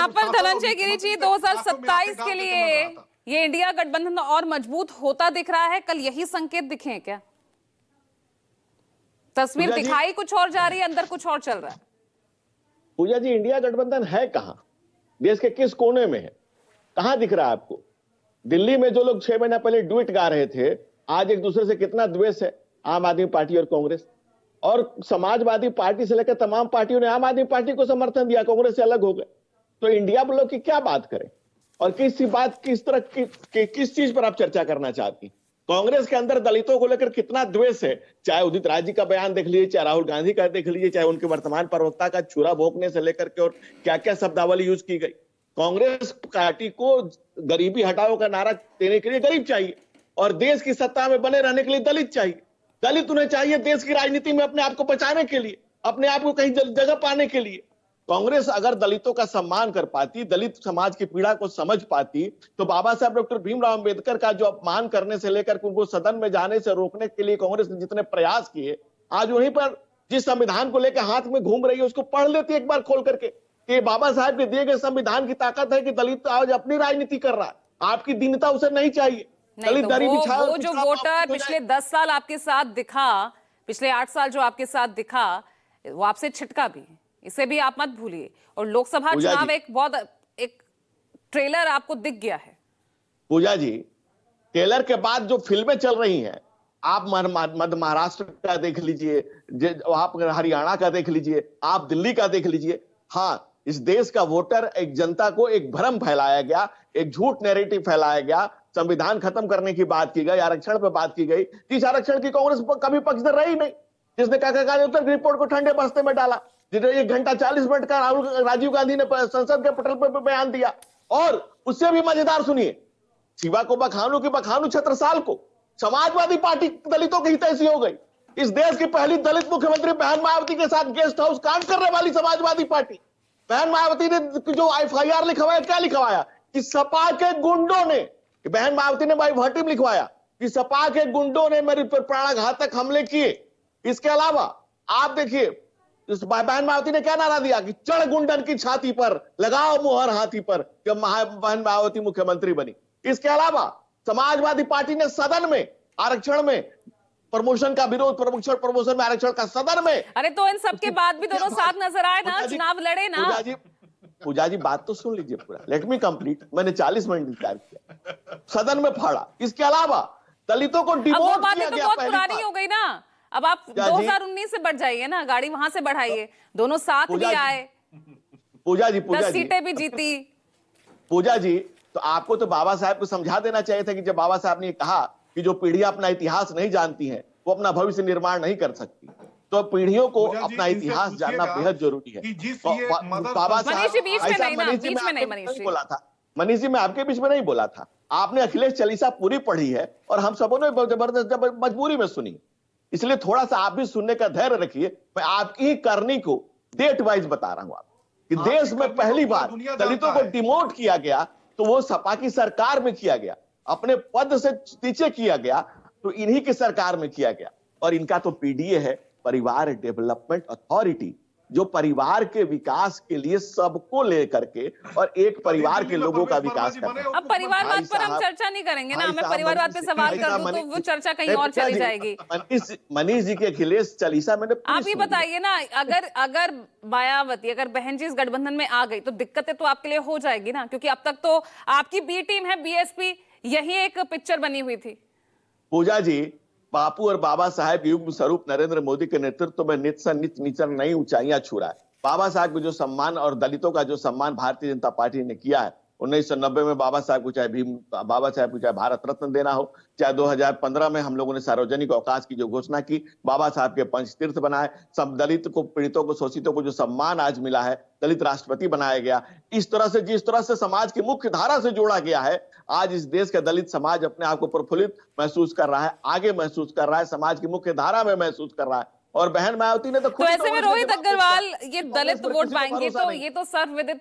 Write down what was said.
यहाँ पर धनंजय गिरी जी 2027 के लिए ये इंडिया गठबंधन और मजबूत होता दिख रहा है, कल यही संकेत दिखे हैं क्या? तस्वीर दिखाई कुछ और जा रही है, अंदर कुछ और चल रहा है। पूजा जी, इंडिया गठबंधन है कहां? देश के किस कोने में है? कहां दिख रहा है आपको? दिल्ली में जो लोग 6 महीना पहले डुएट गा रहे थे, आज एक दूसरे से कितना द्वेष है आम आदमी पार्टी और कांग्रेस। और समाजवादी पार्टी से लेकर तमाम पार्टियों ने आम आदमी पार्टी को समर्थन दिया, कांग्रेस से अलग हो गए। तो इंडिया ब्लॉक की क्या बात करें? और किस तरह की किस चीज पर आप चर्चा करना चाहती? कांग्रेस के अंदर दलितों को लेकर कितना द्वेष है, चाहे उदित राज जी का बयान देख लीजिए, चाहे राहुल गांधी का देख लीजिए, चाहे उनके वर्तमान प्रवक्ता का छुरा भोंकने से लेकर के और क्या क्या शब्दावली यूज की गई। कांग्रेस पार्टी को गरीबी हटाओ का नारा देने के लिए गरीब चाहिए और देश की सत्ता में बने रहने के लिए दलित चाहिए। दलित उन्हें चाहिए देश की राजनीति में अपने आप को बचाने के लिए, अपने आप को कहीं जगह पाने के लिए। कांग्रेस अगर दलितों का सम्मान कर पाती, दलित समाज की पीड़ा को समझ पाती, तो बाबा साहब डॉक्टर भीमराव अंबेडकर का जो अपमान करने से लेकर उनको सदन में जाने से रोकने के लिए कांग्रेस ने जितने प्रयास किए, आज वहीं पर जिस संविधान को लेकर हाथ में घूम रही है उसको पढ़ लेती एक बार खोल करके कि बाबा साहब के दिए गए संविधान की ताकत है कि दलित आज अपनी राजनीति कर रहा है। आपकी दीनता उसे नहीं चाहिए। नहीं तो वो जो वोटर पिछले 10 साल आपके साथ दिखा, पिछले 8 साल जो आपके साथ दिखा, वो आपसे छिटका भी, इसे भी आप मत भूलिए। और लोकसभा चुनाव एक ट्रेलर आपको दिख गया है। पूजा जी, ट्रेलर के बाद जो फिल्में चल रही हैं, आप मध्य महाराष्ट्र का देख लीजिए, आप हरियाणा का देख लीजिए, आप दिल्ली का देख लीजिए। हाँ, इस देश का वोटर, एक जनता को एक भ्रम फैलाया गया, एक झूठ नैरेटिव फैलाया गया, संविधान खत्म करने की बात की गई, आरक्षण पर बात की गई। इस आरक्षण की कांग्रेस कभी पक्षधर रही नहीं, जिसने काका रिपोर्ट को ठंडे बस्ते में डाला, जिन्हें 1 घंटा 40 मिनट का राजीव गांधी ने संसद के पटल पर बयान दिया। और उससे भी मजेदार सुनिए, शिवा को बखानू की बखानू छत्रसाल को समाजवादी पार्टी दलितों की हितैषी हो गई। इस देश की पहली दलित मुख्यमंत्री बहन मायावती के साथ गेस्ट हाउस कांड करने वाली समाजवादी पार्टी। बहन मायावती ने जो FIR लिखवाया, क्या लिखवाया कि सपा के गुंडों ने, बहन मायावती ने भाई भट्टी में लिखवाया कि सपा के गुंडों ने मेरे पर प्राणघातक हमले किए। इसके अलावा आप देखिए, इस बहन मायावती ने क्या नारा दिया कि चढ़ गुंडन की छाती पर, लगाओ मुहर हाथी पर, जब बहन मायावती मुख्यमंत्री बनी। इसके अलावा समाजवादी पार्टी ने सदन में आरक्षण में प्रमोशन का विरोध, प्रमोशन में आरक्षण का सदन में। अरे तो इन सबके बाद भी दोनों साथ नजर आए ना, चुनाव लड़े ना। पूजा जी बात तो सुन लीजिए पूरा, लेट मी कंप्लीट। मैंने 40 मिनट इंतजार किया, सदन में फाड़ा। इसके अलावा दलितों को डिमोट किया गया। बहुत पुरानी हो गई ना, अब आप 2019 से बढ़ जाइए ना, गाड़ी वहां से बढ़ाइए। दोनों साथ भी आए, पूजा जी 10 सीटें भी जीती। पूजा जी, तो आपको तो बाबा साहब को समझा देना चाहिए था कि जब बाबा साहब ने कहा कि जो पीढ़ियां अपना इतिहास नहीं जानती हैं वो अपना भविष्य निर्माण नहीं कर सकती, तो पीढ़ियों को अपना इतिहास जानना बेहद जरूरी है। बाबा साहब बोला था, मनीष जी मैं आपके बीच में नहीं बोला था, आपने अखिलेश चालीसा पूरी पढ़ी है और हम सबों ने जबरदस्त मजबूरी में सुनी, इसलिए थोड़ा सा आप भी सुनने का धैर्य रखिए। मैं आपकी ही करनी को डेट वाइज बता रहा हूं आपको कि देश में पहली बार दलितों को डिमोट किया गया तो वो सपा की सरकार में किया गया, अपने पद से नीचे किया गया तो इन्हीं की सरकार में किया गया। और इनका तो PDA है, परिवार डेवलपमेंट अथॉरिटी, जो परिवार के विकास के लिए सबको लेकर के और एक परिवार के लोगों का विकास करता है। अब परिवारवाद पर हम चर्चा नहीं करेंगे ना, मैं परिवारवाद पे सवाल कर दूं तो वो चर्चा कहीं और चली जाएगी। मनीष जी के अखिलेश चालीसा मैंने, आप ही बताइए ना, अगर मायावती, अगर बहन जी इस गठबंधन में आ गई तो दिक्कतें तो आपके लिए हो जाएगी ना, क्योंकि अब तक तो आपकी बी टीम है BSP, यही एक पिक्चर बनी हुई थी। पूजा जी, बापू और बाबा साहब युग स्वरूप नरेंद्र मोदी के नेतृत्व में नित से नित नीचे नई ऊंचाइयां छू रहा है। बाबा साहब को जो सम्मान और दलितों का जो सम्मान भारतीय जनता पार्टी ने किया है, 1990 में बाबा साहब को चाहे भारत रत्न देना हो, चाहे 2015 में हम लोगों ने सार्वजनिक अवकाश की जो घोषणा की, बाबा साहब के पंचतीर्थ बनाए, सब दलित को, पीड़ितों को, शोषितों को जो सम्मान आज मिला है, दलित राष्ट्रपति बनाया गया। इस तरह से जिस तरह से समाज की मुख्य धारा से जोड़ा गया है, आज इस देश का दलित समाज अपने आप को प्रफुल्लित महसूस कर रहा है, आगे महसूस कर रहा है, समाज की मुख्य धारा में महसूस कर रहा है। और बहन मायावती ने तो ऐसे में रोहित अग्रवाल ये दलित वोट पाएंगे, तो ये तो सर्वविदित है।